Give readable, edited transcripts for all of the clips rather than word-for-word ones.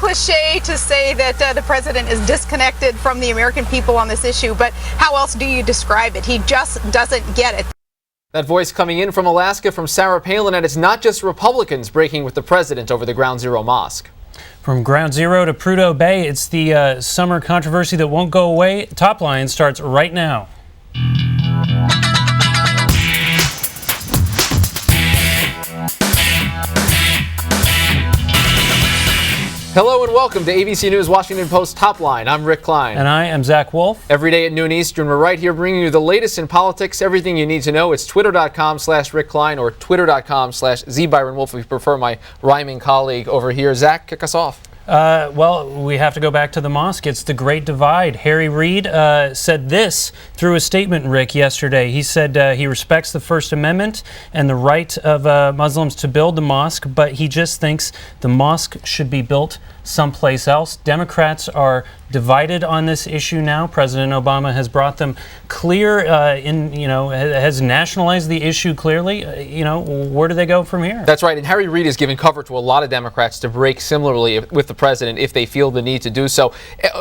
cliche to say that the president is disconnected from the American people on this issue, but how else do you describe it? He just doesn't get it. That voice coming in from Alaska from Sarah Palin, and it's not just Republicans breaking with the president over the Ground Zero mosque. From Ground Zero to Prudhoe Bay, it's the summer controversy that won't go away. Top Line starts right now. Hello and welcome to ABC News Washington Post Top Line. I'm Rick Klein. And I am Zach Wolf. Every day at noon Eastern, we're right here bringing you the latest in politics, everything you need to know. It's twitter.com/Rick Klein or twitter.com/ZByronWolf if you prefer my rhyming colleague over here. Zach, kick us off. Well, we have to go back to the mosque. It's the Great Divide. Harry Reid said this through a statement, Rick, yesterday. He said he respects the First Amendment and the right of Muslims to build the mosque, but he just thinks the mosque should be built someplace else. Democrats are divided on this issue now. President Obama has brought them clear has nationalized the issue clearly. Where do they go from here? That's right. And Harry Reid has given cover to a lot of Democrats to break similarly with the president if they feel the need to do so.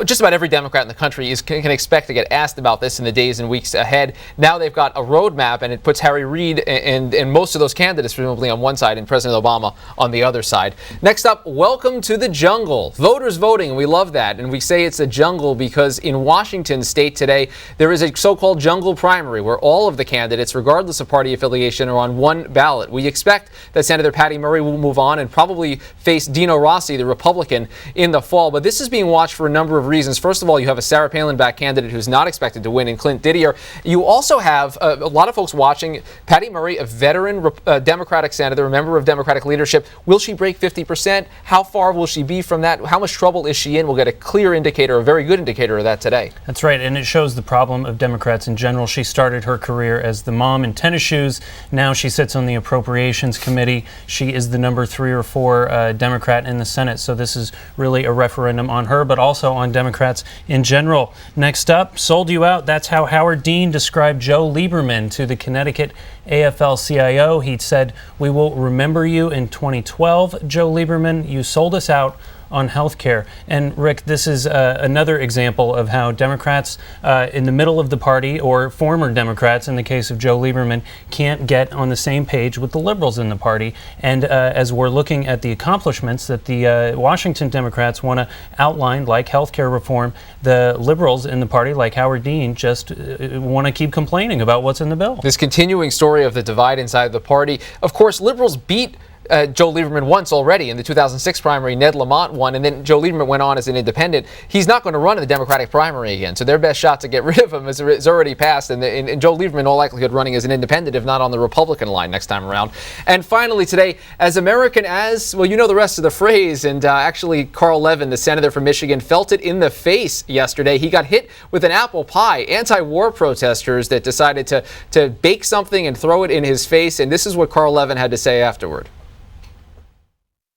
Just about every Democrat in the country can expect to get asked about this in the days and weeks ahead. Now they've got a roadmap, and it puts Harry Reid and most of those candidates presumably on one side and President Obama on the other side. Next up, welcome to the jungle. Voters voting, and we love that. And we say it's a jungle because in Washington state today, there is a so-called jungle primary where all of the candidates, regardless of party affiliation, are on one ballot. We expect that Senator Patty Murray will move on and probably face Dino Rossi, the Republican, in the fall. But this is being watched for a number of reasons. First of all, you have a Sarah Palin-backed candidate who's not expected to win in Clint Didier. You also have a lot of folks watching Patty Murray, a veteran Democratic senator, a member of Democratic leadership. Will she break 50%? How far will she be from that? How much trouble is she in? We'll get a clear indicator, a very good indicator of that today. That's right, and it shows the problem of Democrats in general. She started her career as the mom in tennis shoes. Now she sits on the Appropriations Committee. She is the number 3 or 4 Democrat in the Senate, so this is really a referendum on her, but also on Democrats in general. Next up, sold you out. That's how Howard Dean described Joe Lieberman to the Connecticut AFL-CIO. He said, "We will remember you in 2012, Joe Lieberman. You sold us out on health care." And Rick, this is another example of how Democrats in the middle of the party, or former Democrats in the case of Joe Lieberman, can't get on the same page with the liberals in the party. And as we're looking at the accomplishments that the Washington Democrats want to outline, like health care reform, the liberals in the party, like Howard Dean, just want to keep complaining about what's in the bill. This continuing story of the divide inside the party. Of course, liberals beat Joe Lieberman once already in the 2006 primary. Ned Lamont won, and then Joe Lieberman went on as an independent. He's not going to run in the Democratic primary again, so their best shot to get rid of him is already passed, and Joe Lieberman in all likelihood running as an independent, if not on the Republican line next time around. And finally today, as American as, well, you know the rest of the phrase, and actually Carl Levin, the senator from Michigan, felt it in the face yesterday. He got hit with an apple pie. Anti-war protesters that decided to bake something and throw it in his face, and this is what Carl Levin had to say afterward.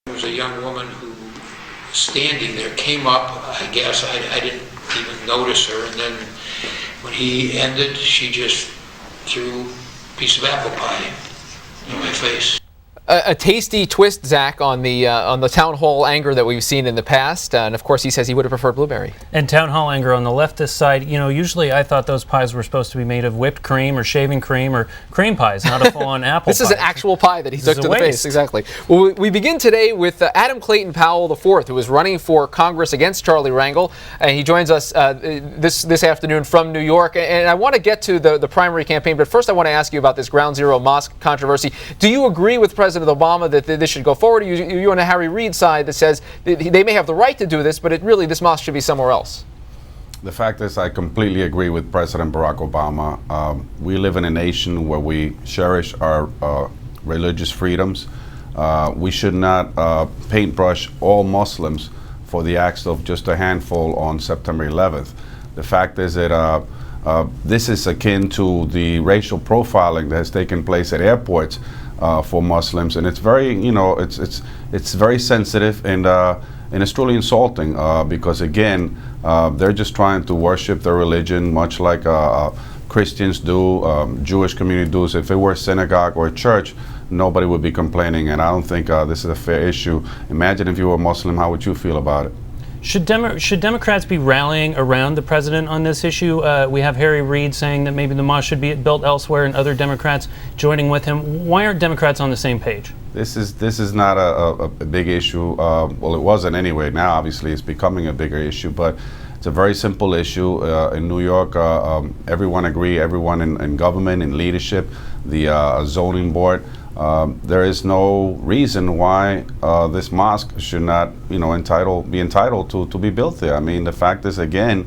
There was a young woman who was standing there, came up, I guess, I didn't even notice her, and then when he ended, she just threw a piece of apple pie in my face. A tasty twist, Zach, on the town hall anger that we've seen in the past, and of course he says he would have preferred blueberry. And town hall anger on the leftist side, usually I thought those pies were supposed to be made of whipped cream or shaving cream or cream pies, not a full-on apple This pie. is an actual pie that he took to the face, exactly. Well, we begin today with Adam Clayton Powell IV, who is running for Congress against Charlie Rangel, and he joins us this afternoon from New York. And I want to get to the primary campaign, but first I want to ask you about this Ground Zero mosque controversy. Do you agree with President Obama that this should go forward? You're on a Harry Reid side that says they may have the right to do this, but this mosque should be somewhere else. The fact is, I completely agree with President Barack Obama. We live in a nation where we cherish our religious freedoms. We should not paintbrush all Muslims for the acts of just a handful on September 11th. The fact is that this is akin to the racial profiling that has taken place at airports for Muslims, and it's very, it's very sensitive, and it's truly insulting because again, they're just trying to worship their religion, much like Christians do, Jewish community does. If it were a synagogue or a church, nobody would be complaining. And I don't think this is a fair issue. Imagine if you were a Muslim, how would you feel about it? Should Democrats be rallying around the president on this issue? We have Harry Reid saying that maybe the mosque should be built elsewhere, and other Democrats joining with him. Why aren't Democrats on the same page? This is not a big issue. Well, it wasn't anyway. Now, obviously, it's becoming a bigger issue, but it's a very simple issue. In New York, everyone agree, everyone in government, in leadership, the zoning board, there is no reason why this mosque should not, be entitled to be built there. I mean, the fact is, again,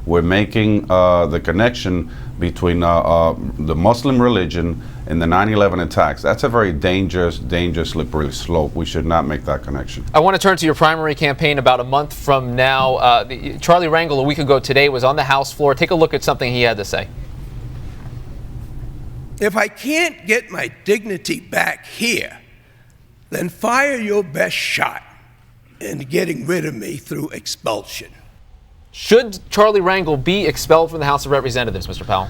we're making the connection between the Muslim religion and the 9/11 attacks. That's a very dangerous, slippery slope. We should not make that connection. I want to turn to your primary campaign about a month from now. Charlie Rangel, a week ago today, was on the House floor. Take a look at something he had to say. If I can't get my dignity back here, then fire your best shot in getting rid of me through expulsion. Should Charlie Rangel be expelled from the House of Representatives, Mr. Powell?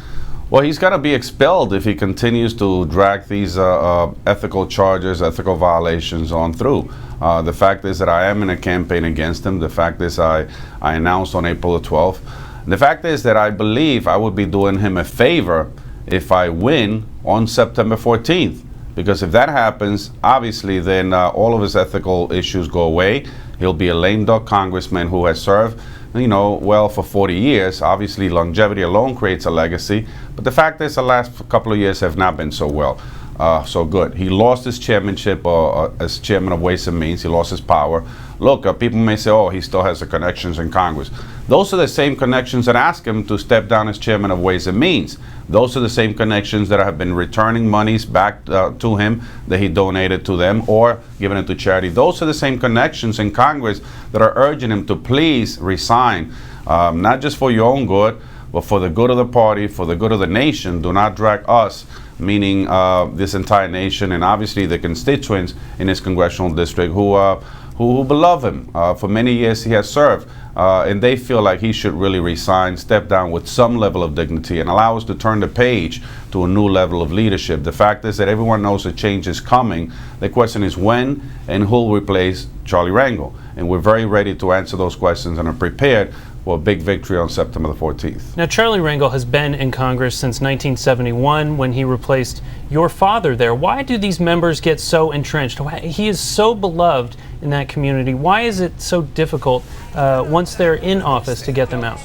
Well, he's going to be expelled if he continues to drag these ethical charges, ethical violations on through. The fact is that I am in a campaign against him. The fact is I announced on April the 12th. The fact is that I believe I would be doing him a favor if I win on September 14th. Because if that happens, obviously then all of his ethical issues go away. He'll be a lame duck congressman who has served, well for 40 years. Obviously longevity alone creates a legacy. But the fact is the last couple of years have not been so good. He lost his chairmanship as chairman of Ways and Means. He lost his power. Look, people may say, oh, he still has the connections in Congress. Those are the same connections that ask him to step down as chairman of Ways and Means. Those are the same connections that have been returning monies back to him that he donated to them or given it to charity. Those are the same connections in Congress that are urging him to please resign, not just for your own good, but for the good of the party, for the good of the nation. Do not drag us, meaning this entire nation and obviously the constituents in his congressional district who beloved him. For many years he has served. And they feel like he should really resign, step down with some level of dignity and allow us to turn the page to a new level of leadership. The fact is that everyone knows a change is coming. The question is when and who will replace Charlie Rangel. And we're very ready to answer those questions and are prepared for a big victory on September the 14th. Now, Charlie Rangel has been in Congress since 1971 when he replaced your father there. Why do these members get so entrenched? He is so beloved in that community. Why is it so difficult once they're in office to get them out?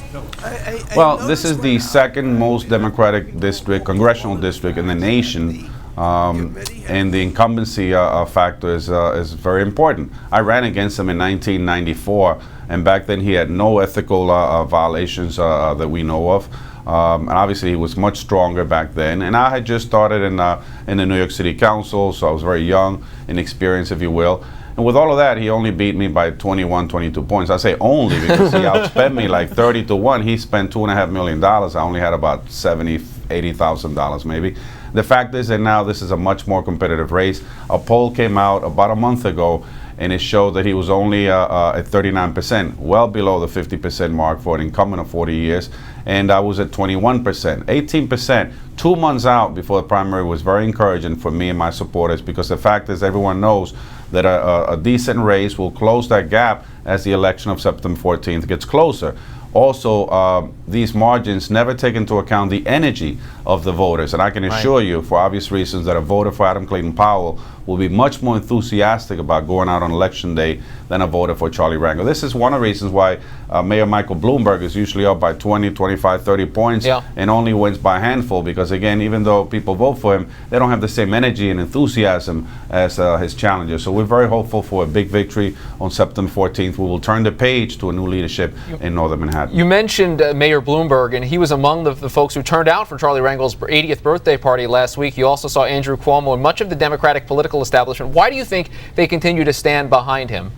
Well, this is the second most Democratic district, congressional district in the nation. And the incumbency factor is very important. I ran against him in 1994, and back then he had no ethical violations that we know of. And obviously he was much stronger back then. And I had just started in the New York City Council, so I was very young, inexperienced, if you will. And with all of that, he only beat me by 21, 22 points. I say only because he outspent me like 30-1. He spent $2.5 million. I only had about $70,000, $80,000 maybe. The fact is that now this is a much more competitive race. A poll came out about a month ago, and it showed that he was only at 39%, well below the 50% mark for an incumbent of 40 years. And I was at 21%, 18%. 2 months out before the primary was very encouraging for me and my supporters, because the fact is everyone knows that a decent race will close that gap as the election of September 14th gets closer. Also, these margins never take into account the energy of the voters. And I can assure you, for obvious reasons, that a voter for Adam Clayton Powell will be much more enthusiastic about going out on election day than a voter for Charlie Rangel. This is one of the reasons why Mayor Michael Bloomberg is usually up by 20, 25, 30 points and only wins by a handful. Because again, even though people vote for him, they don't have the same energy and enthusiasm as his challenger. So we're very hopeful for a big victory on September 14th. We will turn the page to a new leadership in Northern Manhattan. You mentioned Mayor Bloomberg, and he was among the folks who turned out for Charlie Rangel's 80th birthday party last week. You also saw Andrew Cuomo and much of the Democratic political establishment. Why do you think they continue to stand behind him?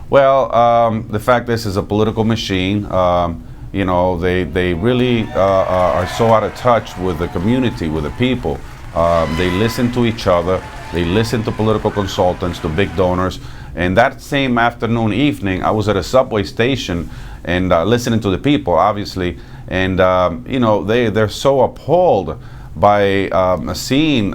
Well, the fact this is a political machine. They really are so out of touch with the community, with the people. They listen to each other. They listen to political consultants, to big donors. And that same afternoon, evening, I was at a subway station and listening to the people, obviously. And, they're so appalled by seeing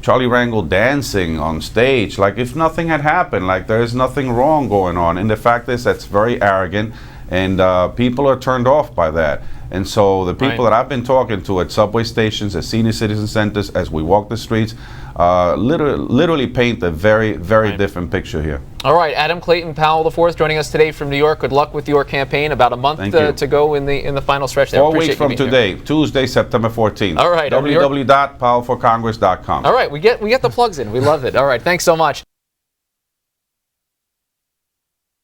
Charlie Rangel dancing on stage like if nothing had happened, like there's nothing wrong going on. And the fact is that's very arrogant, and people are turned off by that. And so the people that I've been talking to at subway stations, at senior citizen centers, as we walk the streets, literally paint a very, very different picture here. All right, Adam Clayton Powell IV joining us today from New York. Good luck with your campaign. About a month to go in the final stretch there. 4 weeks from today, Tuesday, September 14th. All right, www.powellforcongress.com. All right, we get the plugs in. We love it. All right, thanks so much.